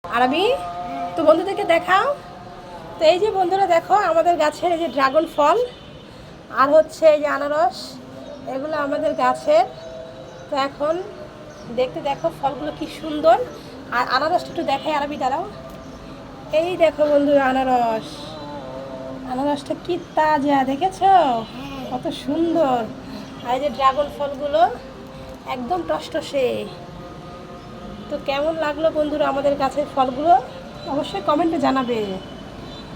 আরবি তো বন্ধুদেরকে দেখাও। তো এই যে বন্ধুরা দেখো আমাদের গাছের এই যে ড্রাগন ফল আর হচ্ছে এই যে আনারস, এগুলো আমাদের গাছের। তো এখন দেখতে দেখো ফলগুলো কি সুন্দর। আর আনারসটা একটু দেখাই আরবি, দাঁড়াও। এই দেখো বন্ধুরা আনারস, আনারসটা কি তাজা, দেখেছো কত সুন্দর। আর এই যে ড্রাগন ফলগুলো একদম টসটসে। তো কেমন লাগলো বন্ধুরা আমাদের গাছের ফলগুলো অবশ্যই কমেন্টে জানাবে।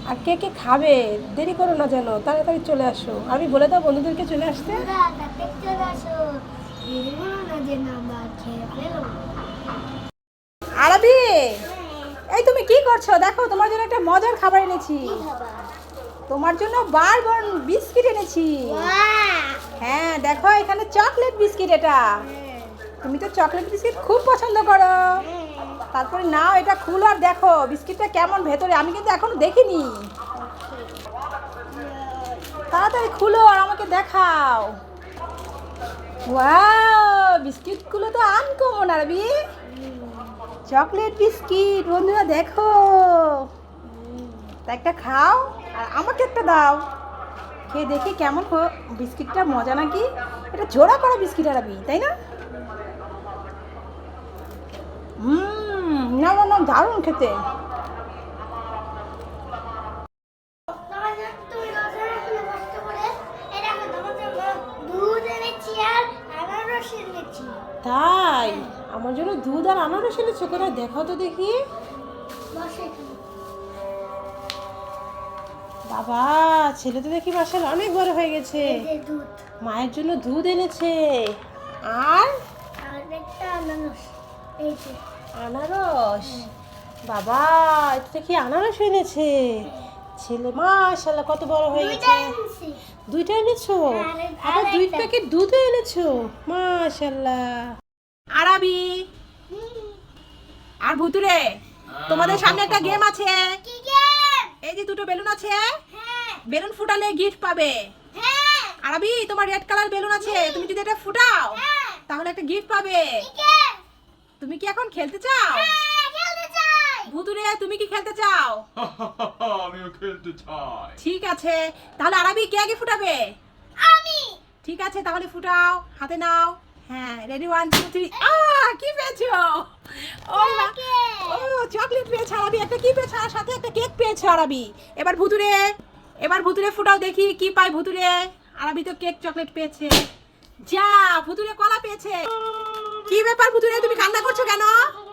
আর কে কে খাবে দেরি করো না যেন, তাড়াতাড়ি চলে আসো। আমি বলে দাও বন্ধুদেরকে চলে আসতে। আরবি এই তুমি কি করছো? দেখো তোমার জন্য একটা মজার খাবার এনেছি। তোমার জন্য বারবন বিস্কিট এনেছি। হ্যাঁ দেখো এখানে চকলেট বিস্কিট। এটা তুমি তো চকলেট বিস্কিট খুব পছন্দ করো। তারপরে নাও এটা খুলো আর দেখো বিস্কিটটা কেমন ভেতরে। আমি কিন্তু এখনো দেখিনি। তাড়াতাড়ি খুলো আর আমাকে দেখাও। ওয়াও, বিস্কিটগুলো তো আনকমন আরবি। চকলেট বিস্কিট বন্ধুরা দেখো। তা একটা খাও আর আমাকে একটা দাও, খেয়ে দেখি কেমন বিস্কিটটা মজা নাকি। এটা জোড়া করা বিস্কিট আরবি, তাই না? না না না, দারুণ খেতে। তাই আমার জন্য দুধ আর আনারস এনেছো? কোথায় দেখাও তো দেখি। বাবা, ছেলে তো দেখি বাসায় অনেক বড় হয়ে গেছে। মায়ের জন্য দুধ এনেছে আর আনারস। বাবা, এটা দেখি আনারস এনেছে ছেলে। মাশাআল্লাহ কত বড় হয়ে গেছে। দুইটা এনেছো? আবার 2 প্যাকেট দুধও এনেছো, মাশাআল্লাহ। আরবি আর ভুতুরে, তোমাদের সামনে একটা গেম আছে। এই যে দুটো বেলুন আছে, বেলুন ফুটালে গিফট পাবে। আরবি তোমার রেড কালার বেলুন আছে, তুমি যদি এটা ফুটাও তাহলে একটা গিফট পাবে। তুমি কি এখন খেলতে চাও? ভুতুরে তুমি কি খেলতে চাও? আমিও খেলতে চাই। ঠিক আছে, তাহলে আরবি কে আগে ফুটাবে? আমি। ঠিক আছে তাহলে ফুটাও, হাতে নাও। হ্যাঁ রেডি, 1 2 3। কি পেয়েছো? ও চকলেট পেয়েছো আরবি। একটা কি পেয়েছো? আর সাথে একটা কেক পেয়েছো আরবি। এবার ভুতুরে ফুটাও দেখি কি পায় ভুতুরে। আরবি তো কেক চকলেট পেয়েছে। যা, ভুতুরে কলা পেয়েছে। কি ব্যাপার ভুতুরে, তুমি কান্না করছো কেন?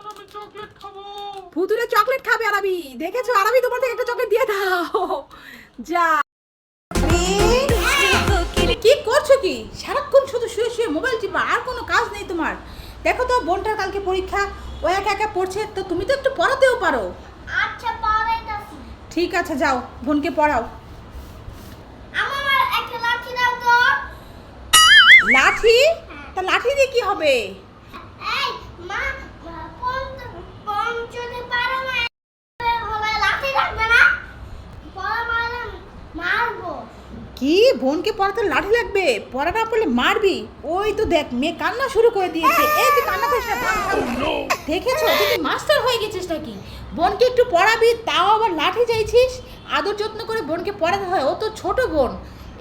আমি চকলেট খাবো। ভুতুরে চকলেট খাবে আরবি। দেখেছো আরবি, তোমার থেকে একটা চকলেট দিয়ে দাও। যা। কি করছো কি? সারাক্ষণ শুধু শুয়ে শুয়ে মোবাইল টিপা, আর কোনো কাজ নেই তোমার? দেখো তো বোনটার কালকে পরীক্ষা, ও একা একা পড়ছে, তো তুমি তো একটু পড়াতেও পারো। আচ্ছা পড়াইতাছি। ঠিক আছে যাও বোনকে পড়াও। আমার একটা লাঠি দাও তো। লাঠি? তা লাঠি দিয়ে কি হবে? এই মা, যদি পারো না হবে লাঠি রাখবে না, পড়া মারলে মারবো। কি বোনকে পড়াতে লাঠি লাগবে? পড়া না পড়লে মারবি? ওই তো দেখ মেয়ে কান্না শুরু করে দিয়েছে। এই তুই কান্না করিস না, থাম, থাম। দেখেছো তুই কি মাস্টার হয়ে গেছিস নাকি? বোনকে একটু পড়াবি তাও আবার লাঠি চাইছিস। আদর যত্ন করে বোনকে পড়াতে হয়, ও তো ছোট বোন।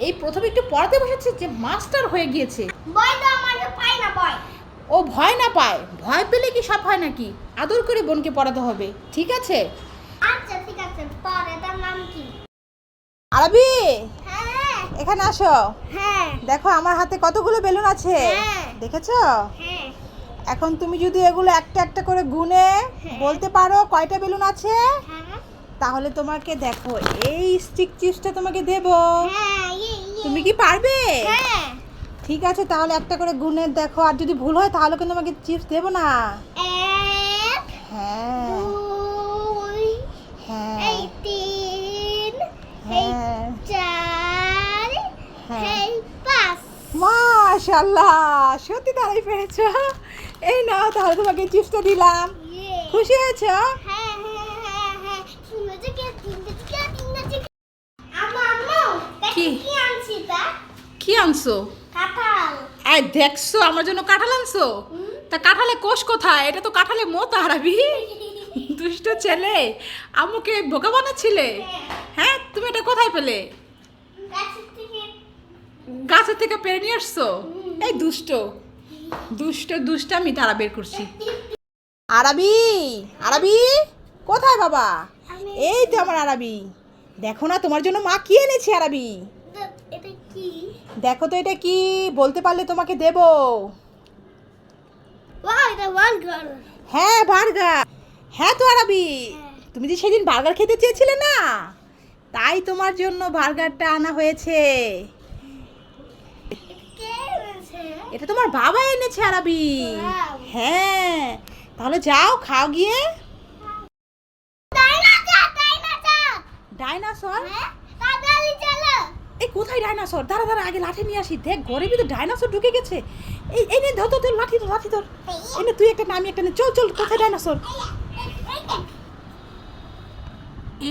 এই প্রথমে একটু পড়াতে বসেছে যে মাস্টার হয়ে গিয়েছে। বই তো আমাকে পাই না বই। ও ভয় না পায়? ভয় পেলে কি সব হয় নাকি? আদর করে বোনকে পড়াতে হবে, ঠিক আছে? আচ্ছা ঠিক আছে, পড়। এটার নাম কি? আরবি হ্যাঁ এখানে আসো। হ্যাঁ দেখো আমার হাতে কতগুলো বেলুন আছে, হ্যাঁ। দেখেছো? হ্যাঁ। এখন তুমি যদি এগুলো একটা একটা করে গুনে বলতে পারো কয়টা বেলুন আছে, হ্যাঁ তাহলে তোমাকে দেখো এই স্টিক চিপসটা তোমাকে দেব। হ্যাঁ তুমি কি পারবে? হ্যাঁ। ঠিক আছে তাহলে একটা করে গুনে দেখো, আর যদি ভুল হয় তাহলে কিন্তু তোমাকে চিপস দেব না। এক, হ্যাঁ দুই, হ্যাঁ এই তিন, এই হ্যাঁ চার, হ্যাঁ। এই পাঁচ। মাশাআল্লাহ, সত্যি তারাই পেরেছো। এই নাও তাহলে তোমাকে চিপসটা দিলাম। ইয়ে। খুশি হয়েছো? হ্যাঁ হ্যাঁ হ্যাঁ হ্যাঁ। শুনে যে কে তিনটে আম্মু আম্মু কি? কি আনছি তা? কি আনছো? কাঁঠাল। এই দেখছো আমার জন্য কাঁঠাল আনছো? তা কাঁঠালে কোষ কোথায়? এটা তো কাঁঠালে মোতা আরবি। দুষ্ট দুষ্ট ছেলে, আম্মুকে বোকা বানাচ্ছিলে। হ্যাঁ, তুমি এটা কোথায় পেলে? গাছের থেকে গাছের থেকে পেরে নিয়ে আসছো? এই দুষ্ট দুষ্ট দুষ্টামি তারা বের করছি। আরাবি, আরাবি কোথায় বাবা? এই তো আমার আরাবি। দেখো না তোমার জন্য মা কি এনেছি আরাবি। এটা কি? দেখো তো এটা কি, বলতে পারলে তোমাকে দেব। ওয়াও, এটা বার্গার। হ্যাঁ বার্গার। হ্যাঁ তো আরাবি, তুমি যে সেদিন বার্গার খেতে চেয়েছিলে না, তাই তোমার জন্য বার্গারটা আনা হয়েছে। কে এনেছে? এটা তোমার বাবা এনেছে আরাবি। Wow. হ্যাঁ, তাহলে যাও খাও গিয়ে। Dinosaur, dinosaur. ডাইনোসর? হ্যাঁ, তাড়াতাড়ি চলো। এই কোথায় ডাইনোসর? দাঁড়া দাঁড়া, আগে লাঠি নিয়ে আসি। দেখ ঘরের ভিতরে ডাইনোসর ঢুকে গেছে। এই নে, ধর ধর ধর, লাঠি ধর, লাঠি ধর। এই নে, তুই একটা নামি একটা নে। চল চল, কোথায় ডাইনোসর?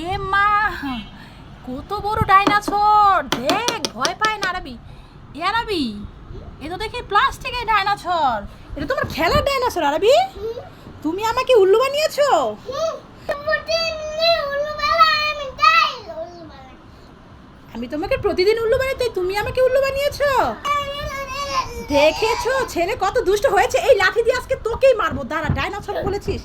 এ মা, কত বড় ডাইনোসর! দেখ, ভয় পায় না আরাবি। এ আরাবি, এ তো দেখি প্লাস্টিকের ডাইনোসর। এটা তোমার খেলার ডাইনোসর আরাবি? তুমি আমাকে উল্লু বানিয়েছো। আমি তোমাকে প্রতিদিন উল্লু বানাই, তাই তুমি আমাকে উল্লু বানিয়েছো। দেখেছো ছেলে কত দুষ্ট হয়েছে। এই লাঠি দিয়ে আজকে তোকেই মারবো। দাঁড়া, ডাইনোসর বলেছিস।